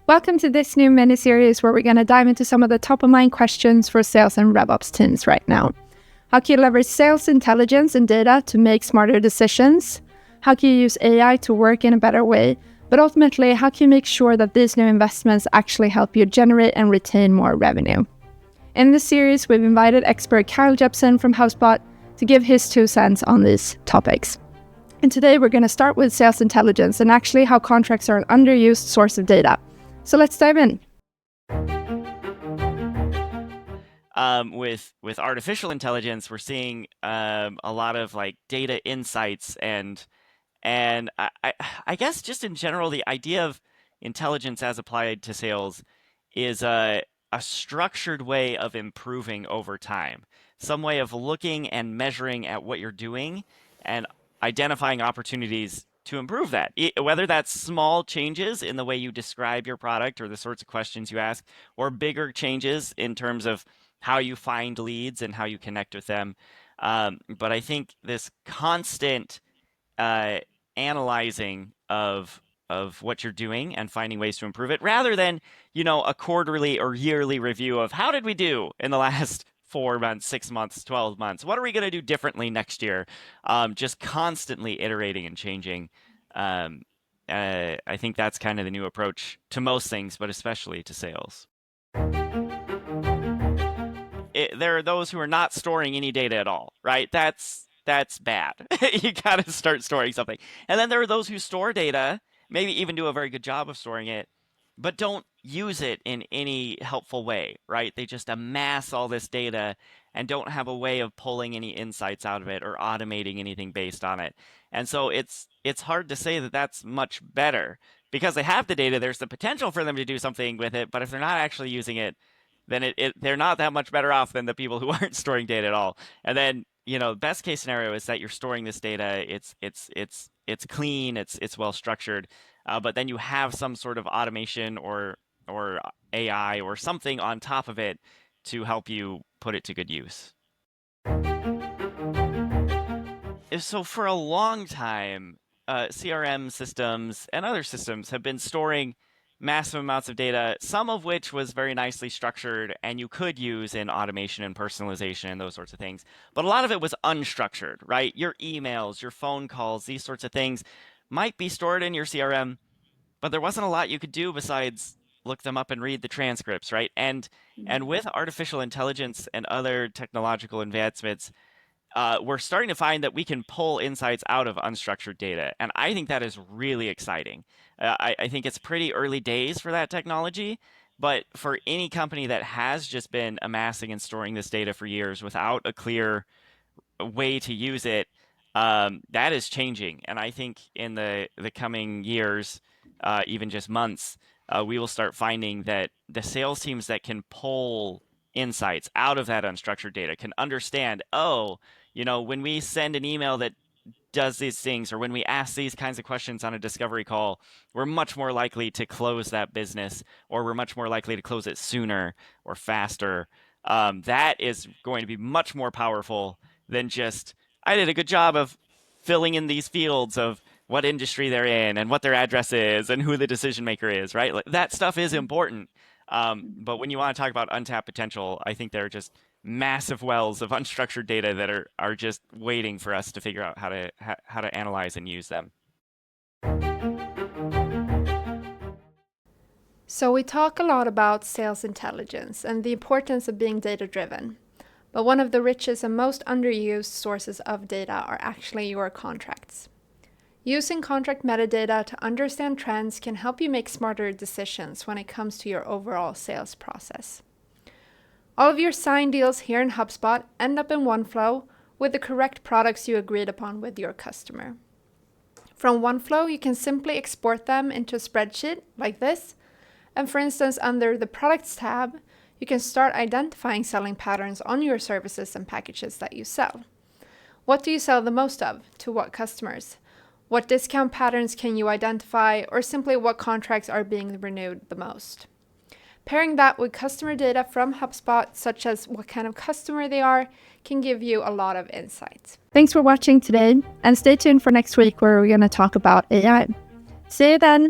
Welcome to this new mini-series where we're going to dive into some of the top-of-mind questions for sales and RevOps teams right now. How can you leverage sales intelligence and data to make smarter decisions? How can you use AI to work in a better way? But ultimately, how can you make sure that these new investments actually help you generate and retain more revenue? In this series, we've invited expert Kyle Jepson from HubSpot to give his 2 cents on these topics. And today we're going to start with sales intelligence and actually how contracts are an underused source of data. So let's dive in. With artificial intelligence, we're seeing a lot of like data insights and I guess just in general, the idea of intelligence as applied to sales is a structured way of improving over time. Some way of looking and measuring at what you're doing and identifying opportunities to improve that. Whether that's small changes in the way you describe your product or the sorts of questions you ask, or bigger changes in terms of how you find leads and how you connect with them. But I think this constant analyzing of what you're doing and finding ways to improve it, rather than a quarterly or yearly review of how did we do in the last 4 months, 6 months, 12 months. What are we going to do differently next year? Just constantly iterating and changing. I think that's kind of the new approach to most things, but especially to sales. There are those who are not storing any data at all, right? That's bad. You got to start storing something. And then there are those who store data, maybe even do a very good job of storing it, but don't use it in any helpful way, right? They just amass all this data and don't have a way of pulling any insights out of it or automating anything based on it. And so it's hard to say that that's much better because they have the data. There's the potential for them to do something with it, but if they're not actually using it, then they're not that much better off than the people who aren't storing data at all. And then, best case scenario is that you're storing this data. It's clean. It's well structured. But then you have some sort of automation or AI or something on top of it to help you put it to good use. So for a long time, CRM systems and other systems have been storing massive amounts of data, some of which was very nicely structured and you could use in automation and personalization and those sorts of things. But a lot of it was unstructured, right? Your emails, your phone calls, these sorts of things might be stored in your CRM, but there wasn't a lot you could do besides look them up and read the transcripts, right? And with artificial intelligence and other technological advancements, we're starting to find that we can pull insights out of unstructured data. And I think that is really exciting. I think it's pretty early days for that technology, but for any company that has just been amassing and storing this data for years without a clear way to use it, that is changing. And I think in the coming years, even just months, we will start finding that the sales teams that can pull insights out of that unstructured data can understand, when we send an email that does these things, or when we ask these kinds of questions on a discovery call, we're much more likely to close that business, or we're much more likely to close it sooner or faster. That is going to be much more powerful than just, I did a good job of filling in these fields of what industry they're in and what their address is and who the decision maker is, right? Like, that stuff is important. But when you want to talk about untapped potential, I think there are just massive wells of unstructured data that are just waiting for us to figure out how to analyze and use them. So we talk a lot about sales intelligence and the importance of being data-driven. But one of the richest and most underused sources of data are actually your contracts. Using contract metadata to understand trends can help you make smarter decisions when it comes to your overall sales process. All of your signed deals here in HubSpot end up in Oneflow with the correct products you agreed upon with your customer. From Oneflow, you can simply export them into a spreadsheet like this. And for instance, under the Products tab, you can start identifying selling patterns on your services and packages that you sell. What do you sell the most of? To what customers? What discount patterns can you identify, or simply what contracts are being renewed the most? Pairing that with customer data from HubSpot, such as what kind of customer they are, can give you a lot of insights. Thanks for watching today, and stay tuned for next week where we're going to talk about AI. See you then!